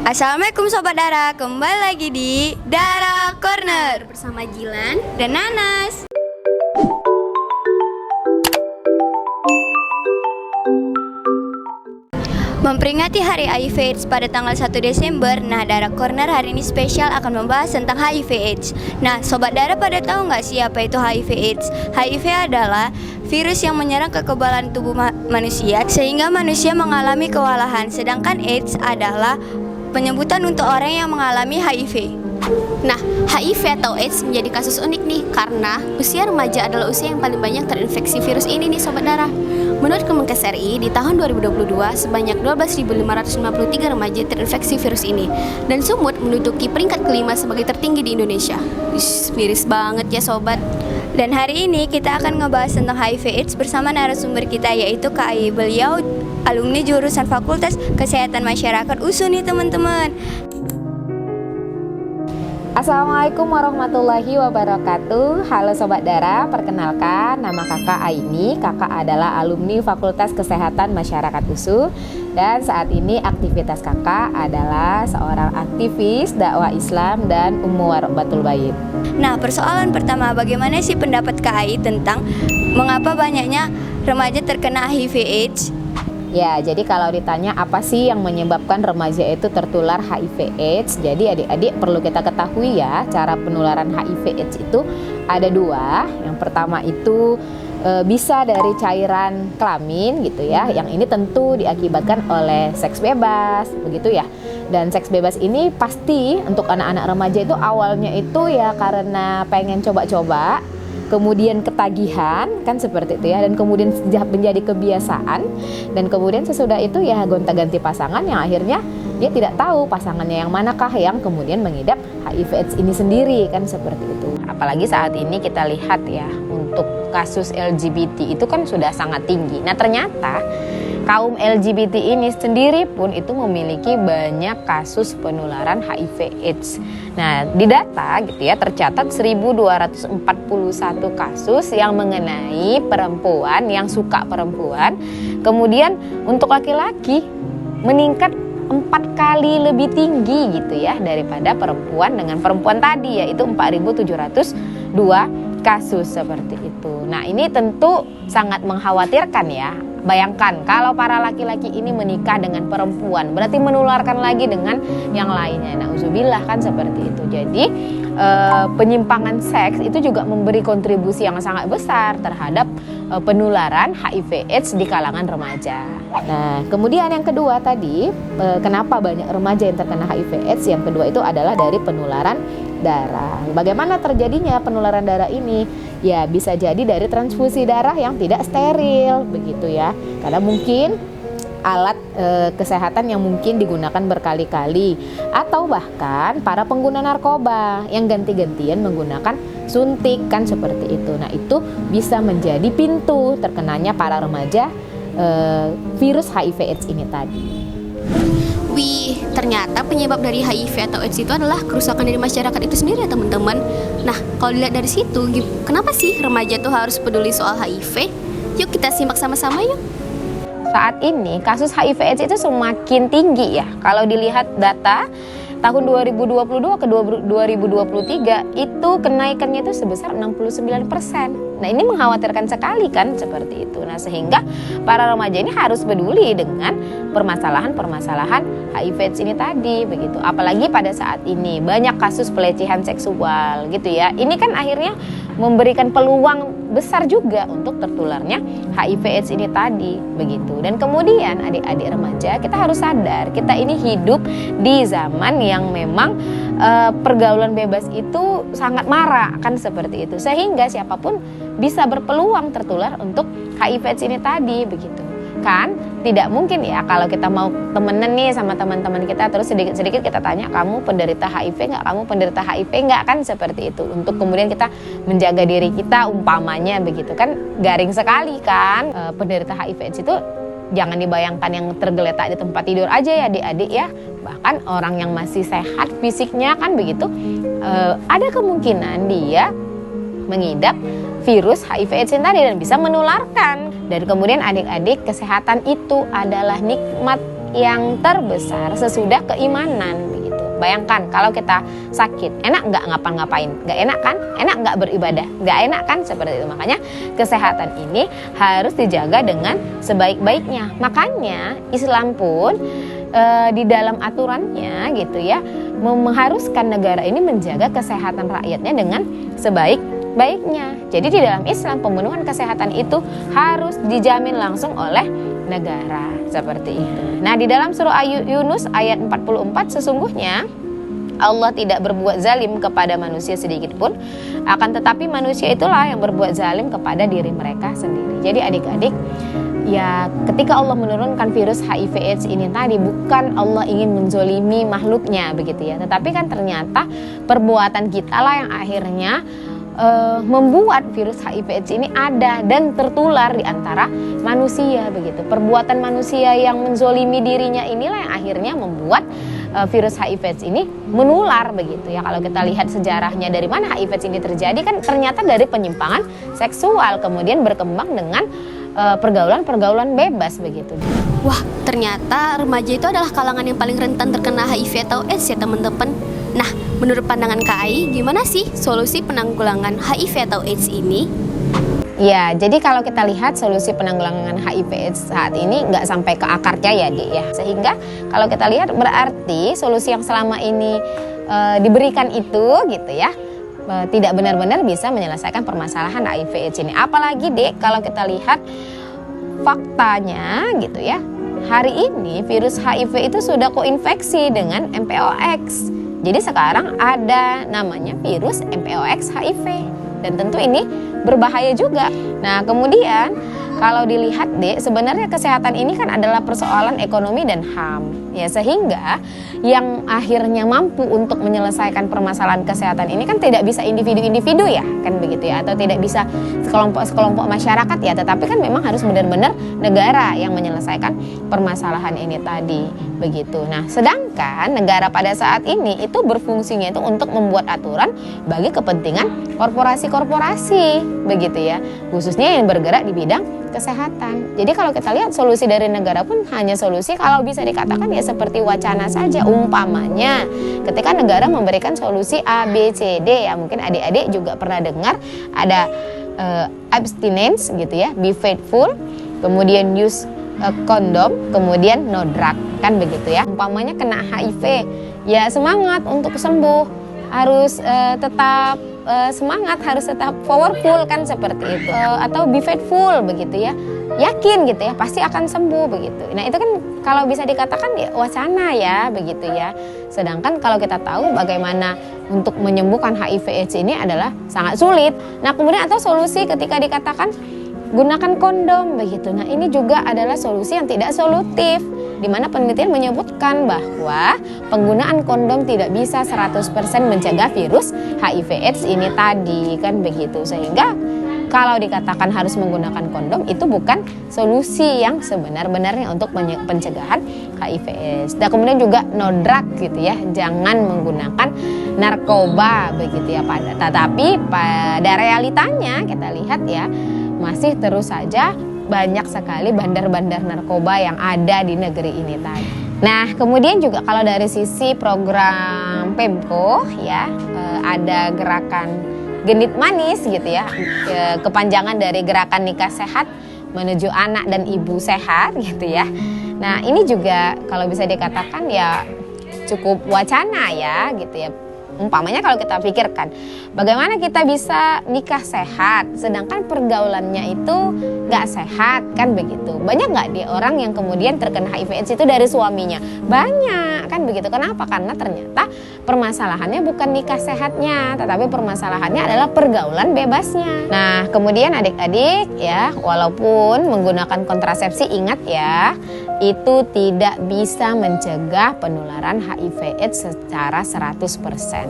Assalamualaikum Sobat Dara, kembali lagi di Dara Corner bersama Jilan dan Nanas. Memperingati Hari HIV/AIDS pada tanggal 1 Desember, nah Dara Corner hari ini spesial akan membahas tentang HIV/AIDS. Nah, Sobat Dara pada tahu nggak sih apa itu HIV/AIDS? HIV adalah virus yang menyerang kekebalan tubuh manusia sehingga manusia mengalami kewalahan. Sedangkan AIDS adalah penyebutan untuk orang yang mengalami HIV. Nah, HIV atau AIDS menjadi kasus unik nih karena usia remaja adalah usia yang paling banyak terinfeksi virus ini nih Sobat Dara. Menurut Kemenkes RI, di tahun 2022 sebanyak 12.553 remaja terinfeksi virus ini dan Sumut menduduki peringkat kelima sebagai tertinggi di Indonesia. Miris banget ya Sobat. Dan hari ini kita akan ngebahas tentang HIV/AIDS bersama narasumber kita yaitu Kak Ai. Beliau alumni jurusan Fakultas Kesehatan Masyarakat USU nih teman-teman. Assalamualaikum warahmatullahi wabarakatuh. Halo Sobat Dara, perkenalkan nama kakak Aini. Kakak adalah alumni Fakultas Kesehatan Masyarakat USU. Dan saat ini aktivitas kakak adalah seorang aktivis dakwah Islam dan Warobatul Baib. Nah, persoalan pertama, bagaimana sih pendapat Kak Ai tentang mengapa banyaknya remaja terkena HIV/AIDS? Ya, jadi kalau ditanya apa sih yang menyebabkan remaja itu tertular HIV/AIDS, jadi adik-adik perlu kita ketahui ya, cara penularan HIV/AIDS itu ada dua. Yang pertama itu bisa dari cairan kelamin gitu ya, yang ini tentu diakibatkan oleh seks bebas, begitu ya. Dan seks bebas ini pasti untuk anak-anak remaja itu awalnya itu ya karena pengen coba-coba, kemudian ketagihan kan seperti itu ya, dan kemudian menjadi kebiasaan, dan kemudian sesudah itu ya gonta-ganti pasangan yang akhirnya dia tidak tahu pasangannya yang manakah yang kemudian mengidap HIV/AIDS ini sendiri kan seperti itu. Apalagi saat ini kita lihat ya untuk kasus LGBT itu kan sudah sangat tinggi. Nah ternyata kaum LGBT ini sendiri pun itu memiliki banyak kasus penularan HIV/AIDS. Nah, di data gitu ya tercatat 1.241 kasus yang mengenai perempuan yang suka perempuan. Kemudian untuk laki-laki meningkat 4 kali lebih tinggi gitu ya daripada perempuan dengan perempuan tadi, yaitu 4.702 kasus seperti itu. Nah, ini tentu sangat mengkhawatirkan ya. Bayangkan kalau para laki-laki ini menikah dengan perempuan, berarti menularkan lagi dengan yang lainnya. Nauzubillah kan seperti itu. Jadi penyimpangan seks itu juga memberi kontribusi yang sangat besar terhadap penularan HIV/AIDS di kalangan remaja. Nah, kemudian yang kedua tadi, kenapa banyak remaja yang terkena HIV/AIDS? Yang kedua itu adalah dari penularan darah. Bagaimana terjadinya penularan darah ini? Ya bisa jadi dari transfusi darah yang tidak steril begitu ya. Karena mungkin alat kesehatan yang mungkin digunakan berkali-kali, atau bahkan para pengguna narkoba yang ganti-gantian menggunakan suntik kan seperti itu. Nah, itu bisa menjadi pintu terkenanya para remaja virus HIV/AIDS ini tadi. Wih, ternyata penyebab dari HIV atau AIDS itu adalah kerusakan dari masyarakat itu sendiri ya teman-teman. Nah, kalau dilihat dari situ, kenapa sih remaja tuh harus peduli soal HIV? Yuk kita simak sama-sama yuk. Saat ini kasus HIV/AIDS itu semakin tinggi ya. Kalau dilihat data tahun 2022 ke 2023 itu kenaikannya itu sebesar 69%. Nah, ini mengkhawatirkan sekali kan seperti itu. Nah, sehingga para remaja ini harus peduli dengan permasalahan-permasalahan HIV/AIDS ini tadi begitu. Apalagi pada saat ini banyak kasus pelecehan seksual gitu ya. Ini kan akhirnya memberikan peluang besar juga untuk tertularnya HIV/AIDS ini tadi begitu. Dan kemudian adik-adik remaja, kita harus sadar kita ini hidup di zaman yang memang pergaulan bebas itu sangat marak kan seperti itu, sehingga siapapun bisa berpeluang tertular untuk HIV/AIDS ini tadi begitu kan. Tidak mungkin ya kalau kita mau temenan nih sama teman-teman kita terus sedikit-sedikit kita tanya, kamu penderita HIV nggak, kamu penderita HIV nggak, kan seperti itu, untuk kemudian kita menjaga diri kita umpamanya begitu kan. Garing sekali kan. Penderita HIV/AIDS itu jangan dibayangkan yang tergeletak di tempat tidur aja ya adik-adik ya. Bahkan orang yang masih sehat fisiknya kan begitu, ada kemungkinan dia mengidap virus HIV/AIDS tadi dan bisa menularkan. Dan kemudian adik-adik, kesehatan itu adalah nikmat yang terbesar sesudah keimanan begitu. Bayangkan kalau kita sakit, enak nggak ngapa-ngapain? Nggak enak kan? Enak nggak beribadah? Nggak enak kan? Seperti itu. Makanya kesehatan ini harus dijaga dengan sebaik-baiknya. Makanya Islam pun di dalam aturannya gitu ya, mengharuskan negara ini menjaga kesehatan rakyatnya dengan sebaik-baiknya. Jadi di dalam Islam pemenuhan kesehatan itu harus dijamin langsung oleh negara, seperti itu. Nah, di dalam surah Yunus ayat 44 sesungguhnya Allah tidak berbuat zalim kepada manusia sedikit pun, akan tetapi manusia itulah yang berbuat zalim kepada diri mereka sendiri. Jadi adik-adik, ya ketika Allah menurunkan virus HIV AIDS ini tadi, bukan Allah ingin menzolimi makhluknya begitu ya, tetapi kan ternyata perbuatan kita lah yang akhirnya membuat virus HIV AIDS ini ada dan tertular di antara manusia begitu. Perbuatan manusia yang menzolimi dirinya inilah yang akhirnya membuat virus HIV AIDS ini menular begitu ya. Kalau kita lihat sejarahnya dari mana HIV AIDS ini terjadi, kan ternyata dari penyimpangan seksual kemudian berkembang dengan pergaulan-pergaulan bebas begitu. Wah, ternyata remaja itu adalah kalangan yang paling rentan terkena HIV atau AIDS ya teman-teman. Nah, menurut pandangan Kak Ai, gimana sih solusi penanggulangan HIV atau AIDS ini? Ya, jadi kalau kita lihat solusi penanggulangan HIV AIDS saat ini nggak sampai ke akarnya ya, Dek ya. Sehingga kalau kita lihat berarti solusi yang selama ini diberikan itu gitu ya, tidak benar-benar bisa menyelesaikan permasalahan HIV AIDS ini. Apalagi Dek, kalau kita lihat faktanya gitu ya, hari ini virus HIV itu sudah koinfeksi dengan MPOX. Jadi sekarang ada namanya virus MPOX HIV, dan tentu ini berbahaya juga. Nah, kemudian kalau dilihat Dek, sebenarnya kesehatan ini kan adalah persoalan ekonomi dan HAM. Ya, sehingga yang akhirnya mampu untuk menyelesaikan permasalahan kesehatan ini kan tidak bisa individu-individu ya, kan begitu ya, atau tidak bisa sekelompok-sekelompok masyarakat ya, tetapi kan memang harus benar-benar negara yang menyelesaikan permasalahan ini tadi, begitu. Nah, sedangkan negara pada saat ini itu berfungsinya itu untuk membuat aturan bagi kepentingan korporasi-korporasi, begitu ya, khususnya yang bergerak di bidang kesehatan. Jadi kalau kita lihat solusi dari negara pun hanya solusi kalau bisa dikatakan ya seperti wacana saja. Umpamanya ketika negara memberikan solusi A, B, C, D ya, mungkin adik-adik juga pernah dengar ada abstinence gitu ya, be faithful, kemudian use kondom, kemudian no drug, kan begitu ya. Umpamanya kena HIV, ya semangat untuk sembuh, harus tetap semangat, harus tetap powerful, kan seperti itu. Atau be faithful begitu ya, yakin gitu ya pasti akan sembuh begitu. Nah, itu kan kalau bisa dikatakan ya wacana ya begitu ya. Sedangkan kalau kita tahu bagaimana untuk menyembuhkan HIV AIDS ini adalah sangat sulit. Nah, kemudian atau solusi ketika dikatakan gunakan kondom begitu. Nah, ini juga adalah solusi yang tidak solutif, di mana penelitian menyebutkan bahwa penggunaan kondom tidak bisa 100% mencegah virus HIV AIDS ini tadi, kan begitu. Sehingga kalau dikatakan harus menggunakan kondom itu bukan solusi yang sebenar-benarnya untuk pencegahan HIV AIDS. Dan kemudian juga no drug gitu ya, jangan menggunakan narkoba begitu ya. Tetapi pada realitanya kita lihat ya, masih terus saja banyak sekali bandar-bandar narkoba yang ada di negeri ini tadi. Nah, kemudian juga kalau dari sisi program Pemko ya, ada gerakan genit manis gitu ya, kepanjangan dari gerakan nikah sehat menuju anak dan ibu sehat gitu ya. Nah, ini juga kalau bisa dikatakan ya cukup wacana ya gitu ya. Umpamanya kalau kita pikirkan bagaimana kita bisa nikah sehat sedangkan pergaulannya itu gak sehat, kan begitu. Banyak gak dia orang yang kemudian terkena HIV AIDS itu dari suaminya? Banyak, kan begitu. Kenapa? Karena ternyata permasalahannya bukan nikah sehatnya, tetapi permasalahannya adalah pergaulan bebasnya. Nah, kemudian adik-adik ya, walaupun menggunakan kontrasepsi, ingat ya, itu tidak bisa mencegah penularan HIV AIDS secara 100%.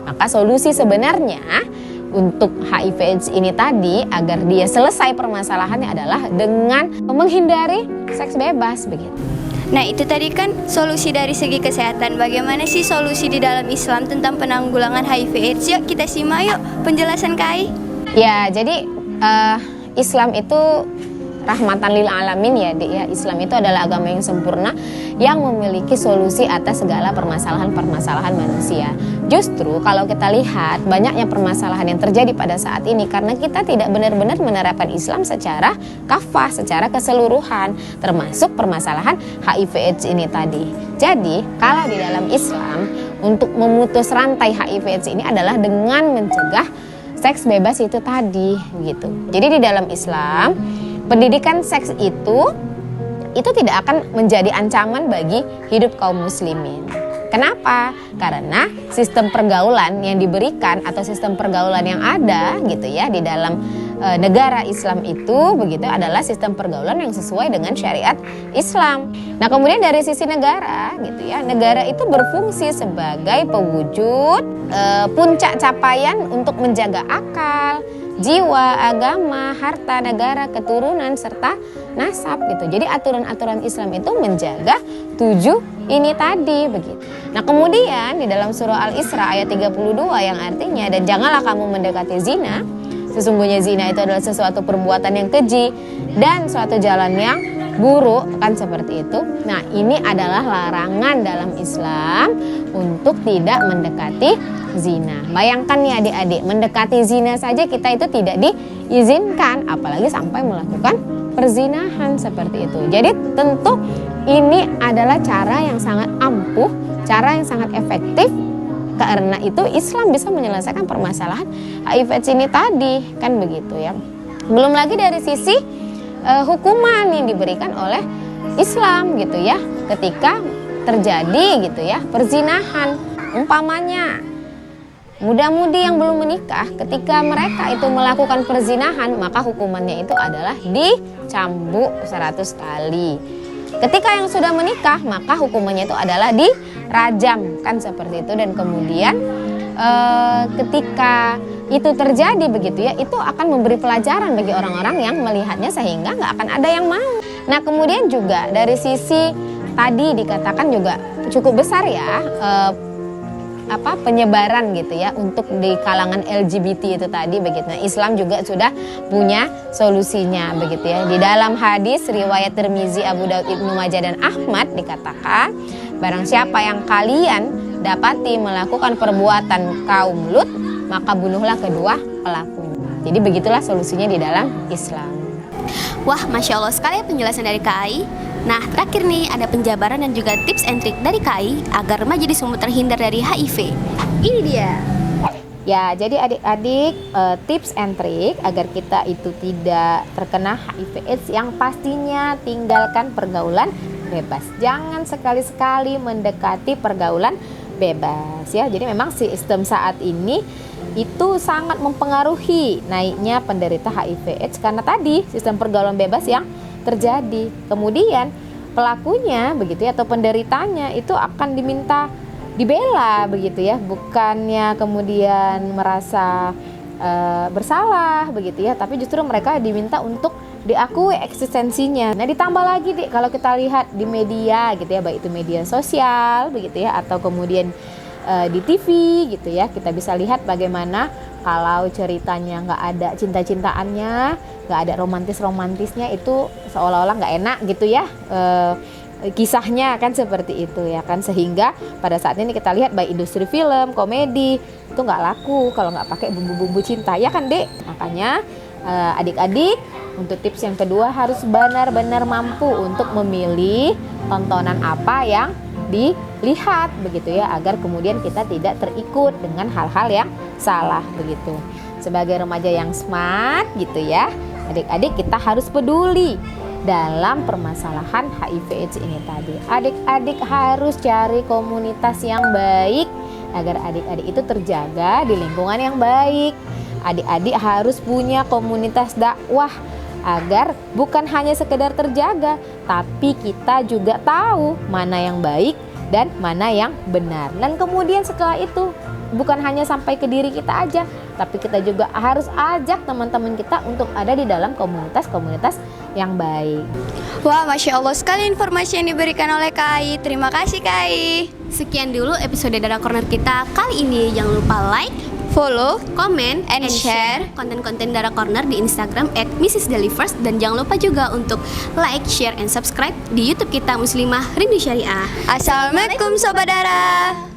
Maka solusi sebenarnya untuk HIV AIDS ini tadi agar dia selesai permasalahannya adalah dengan menghindari seks bebas begitu. Nah, itu tadi kan solusi dari segi kesehatan. Bagaimana sih solusi di dalam Islam tentang penanggulangan HIV AIDS? Yuk kita simak yuk penjelasan Kak Ai. Ya, jadi Islam itu rahmatan lil alamin ya Dek ya. Islam itu adalah agama yang sempurna yang memiliki solusi atas segala permasalahan-permasalahan manusia. Justru kalau kita lihat banyaknya permasalahan yang terjadi pada saat ini karena kita tidak benar-benar menerapkan Islam secara kafah, secara keseluruhan, termasuk permasalahan HIV/AIDS ini tadi. Jadi kalau di dalam Islam untuk memutus rantai HIV/AIDS ini adalah dengan mencegah seks bebas itu tadi gitu. Jadi di dalam Islam pendidikan seks itu tidak akan menjadi ancaman bagi hidup kaum muslimin. Kenapa? Karena sistem pergaulan yang diberikan atau sistem pergaulan yang ada gitu ya di dalam negara Islam itu begitu adalah sistem pergaulan yang sesuai dengan syariat Islam. Nah, kemudian dari sisi negara gitu ya, negara itu berfungsi sebagai pewujud puncak capaian untuk menjaga akal, jiwa, agama, harta negara, keturunan serta nasab gitu. Jadi aturan-aturan Islam itu menjaga 7 ini tadi begitu. Nah, kemudian di dalam surah Al-Isra ayat 32 yang artinya dan janganlah kamu mendekati zina. Sesungguhnya zina itu adalah sesuatu perbuatan yang keji dan suatu jalan yang buruk, kan seperti itu. Nah, ini adalah larangan dalam Islam untuk tidak mendekati zina. Bayangkan nih adik-adik, mendekati zina saja kita itu tidak diizinkan, apalagi sampai melakukan perzinahan seperti itu. Jadi tentu ini adalah cara yang sangat ampuh, cara yang sangat efektif. Karena itu Islam bisa menyelesaikan permasalahan HIV/AIDS ini tadi, kan begitu ya. Belum lagi dari sisi hukuman yang diberikan oleh Islam gitu ya, ketika terjadi gitu ya perzinahan. Umpamanya muda-mudi yang belum menikah, ketika mereka itu melakukan perzinahan, maka hukumannya itu adalah dicambuk 100 kali. Ketika yang sudah menikah, maka hukumannya itu adalah dirajam, kan seperti itu. Dan kemudian ketika itu terjadi begitu ya, itu akan memberi pelajaran bagi orang-orang yang melihatnya sehingga nggak akan ada yang mau. Nah, kemudian juga dari sisi tadi dikatakan juga cukup besar ya penyebaran gitu ya untuk di kalangan LGBT itu tadi begitu. Nah, Islam juga sudah punya solusinya begitu ya. Di dalam hadis riwayat Tirmizi, Abu Daud, Ibnu Majah dan Ahmad dikatakan, barang siapa yang kalian dapati melakukan perbuatan kaum Lut, maka bunuhlah kedua pelakunya. Jadi begitulah solusinya di dalam Islam. Wah, Masya Allah sekali penjelasan dari KAI. Nah, terakhir nih ada penjabaran dan juga tips and trik dari KAI agar remaja di Sumut terhindar dari HIV. Ini dia. Ya, jadi adik-adik tips and trik agar kita itu tidak terkena HIV/AIDS yang pastinya tinggalkan pergaulan bebas. Jangan sekali-sekali mendekati pergaulan bebas ya. Jadi memang sistem saat ini itu sangat mempengaruhi naiknya penderita HIV/AIDS karena tadi sistem pergaulan bebas yang terjadi. Kemudian pelakunya begitu ya atau penderitanya itu akan diminta dibela begitu ya, bukannya kemudian merasa bersalah begitu ya, tapi justru mereka diminta untuk diakui eksistensinya. Nah, ditambah lagi kalau kita lihat di media gitu ya, baik itu media sosial begitu ya atau kemudian di TV gitu ya, kita bisa lihat bagaimana kalau ceritanya nggak ada cinta-cintaannya, nggak ada romantis-romantisnya, itu seolah-olah nggak enak gitu ya kisahnya, kan seperti itu ya kan, sehingga pada saat ini kita lihat baik industri film, komedi itu nggak laku kalau nggak pakai bumbu-bumbu cinta ya kan Dek. Makanya adik-adik untuk tips yang kedua harus benar-benar mampu untuk memilih tontonan apa yang dilihat begitu ya, agar kemudian kita tidak terikut dengan hal-hal yang salah begitu. Sebagai remaja yang smart gitu ya, adik-adik kita harus peduli dalam permasalahan HIV/AIDS ini tadi. Adik-adik harus cari komunitas yang baik agar adik-adik itu terjaga di lingkungan yang baik. Adik-adik harus punya komunitas dakwah agar bukan hanya sekedar terjaga, tapi kita juga tahu mana yang baik dan mana yang benar. Dan kemudian setelah itu bukan hanya sampai ke diri kita aja, tapi kita juga harus ajak teman-teman kita untuk ada di dalam komunitas-komunitas yang baik. Wah, Masya Allah sekali informasi yang diberikan oleh KAI. Terima kasih KAI. Sekian dulu episode Dara Corner kita kali ini. Jangan lupa like, follow, komen, and share konten-konten Dara Corner di Instagram @mrsdelivers, dan jangan lupa juga untuk like, share, and subscribe di YouTube kita Muslimah Rindu Syariah. Assalamualaikum Sobat Dara.